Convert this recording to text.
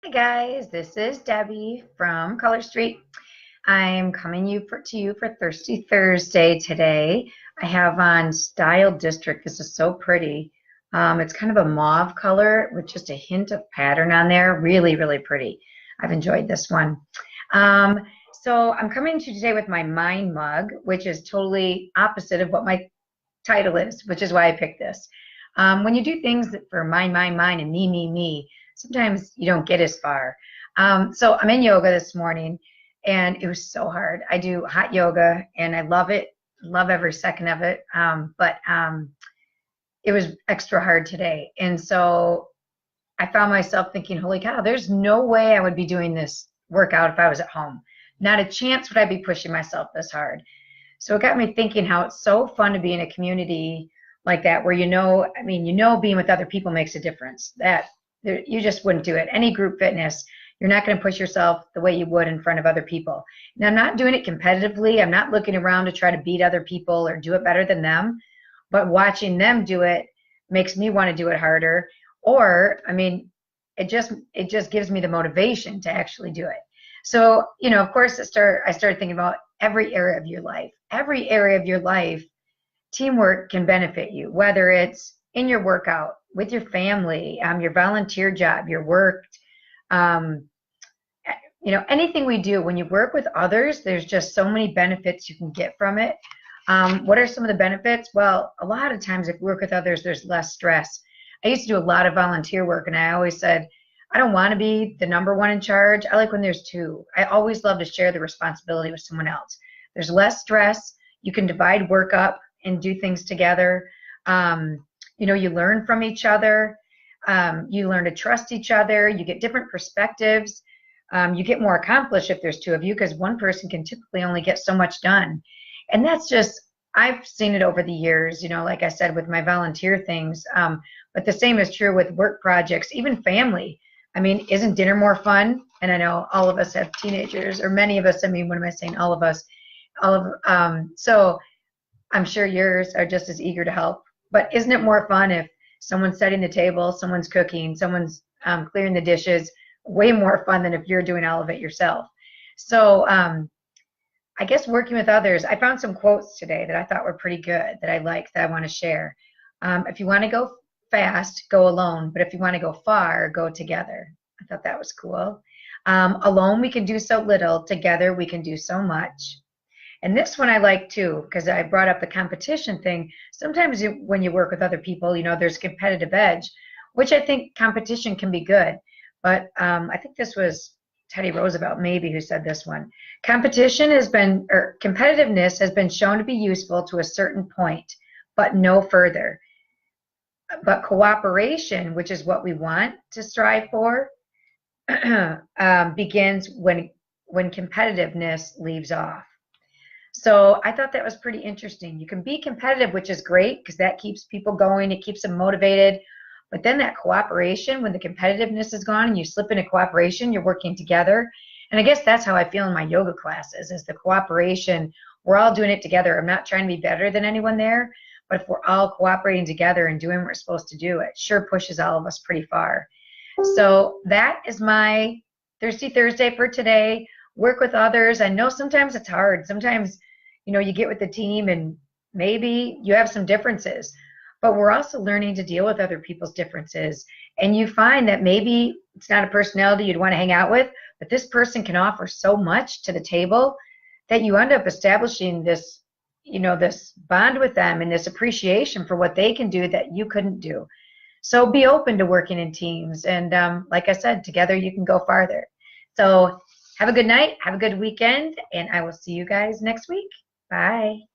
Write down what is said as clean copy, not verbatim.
Hi guys, this is Debbie from Color Street. I'm coming to you for Thirsty Thursday today. I have on Style District. This is so pretty. It's kind of a mauve color with just a hint of pattern on there. Really, really pretty. I've enjoyed this one. Um, so I'm coming to you today with my Mind mug, which is totally opposite of what my title is, which is why I picked this. When you do things for mine, and me, sometimes you don't get as far. So I'm in yoga this morning, and it was so hard. I do hot yoga, and I love it, love every second of it. But it was extra hard today, and so I found myself thinking, "Holy cow! There's no way I would be doing this workout if I was at home. Not a chance would I be pushing myself this hard." So it got me thinking how it's so fun to be in a community like that where being with other people makes a difference. You just wouldn't do it. Any group fitness, you're not going to push yourself the way you would in front of other people. And I'm not doing it competitively. I'm not looking around to try to beat other people or do it better than them. But watching them do it makes me want to do it harder. It just gives me the motivation to actually do it. So, of course, I started thinking about every area of your life. Every area of your life, teamwork can benefit you, whether it's in your workout, with your family, your volunteer job, your work, anything we do. When you work with others, there's just so many benefits you can get from it. What are some of the benefits? Well, a lot of times if you work with others, there's less stress. I used to do a lot of volunteer work, and I always said, I don't want to be the number one in charge. I like when there's two. I always love to share the responsibility with someone else. There's less stress. You can divide work up and do things together. You learn from each other. You learn to trust each other. You get different perspectives. You get more accomplished if there's two of you, because one person can typically only get so much done. And I've seen it over the years, like I said, with my volunteer things. But the same is true with work projects, even family. Isn't dinner more fun? And I know all of us have teenagers, or many of us. What am I saying? All of us. So I'm sure yours are just as eager to help. But isn't it more fun if someone's setting the table, someone's cooking, someone's clearing the dishes? Way more fun than if you're doing all of it yourself. So I guess working with others, I found some quotes today that I thought were pretty good, that I like, that I want to share. If you want to go fast, go alone. But if you want to go far, go together. I thought that was cool. Alone, we can do so little. Together, we can do so much. And this one I like too, because I brought up the competition thing. Sometimes when you work with other people, there's competitive edge, which I think competition can be good. But I think this was Teddy Roosevelt maybe who said this one. Competitiveness has been shown to be useful to a certain point, but no further. But cooperation, which is what we want to strive for, begins when competitiveness leaves off. So I thought that was pretty interesting. You can be competitive, which is great because that keeps people going. It keeps them motivated. But then that cooperation, when the competitiveness is gone and you slip into cooperation, you're working together. And I guess that's how I feel in my yoga classes, is the cooperation. We're all doing it together. I'm not trying to be better than anyone there, but if we're all cooperating together and doing what we're supposed to do, it sure pushes all of us pretty far. So that is my Thirsty Thursday for today. Work with others. I know sometimes it's hard. Sometimes, you get with the team and maybe you have some differences, but we're also learning to deal with other people's differences. And you find that maybe it's not a personality you'd want to hang out with, but this person can offer so much to the table that you end up establishing this, this bond with them and this appreciation for what they can do that you couldn't do. So be open to working in teams. And like I said, together you can go farther. So have a good night. Have a good weekend. And I will see you guys next week. Bye.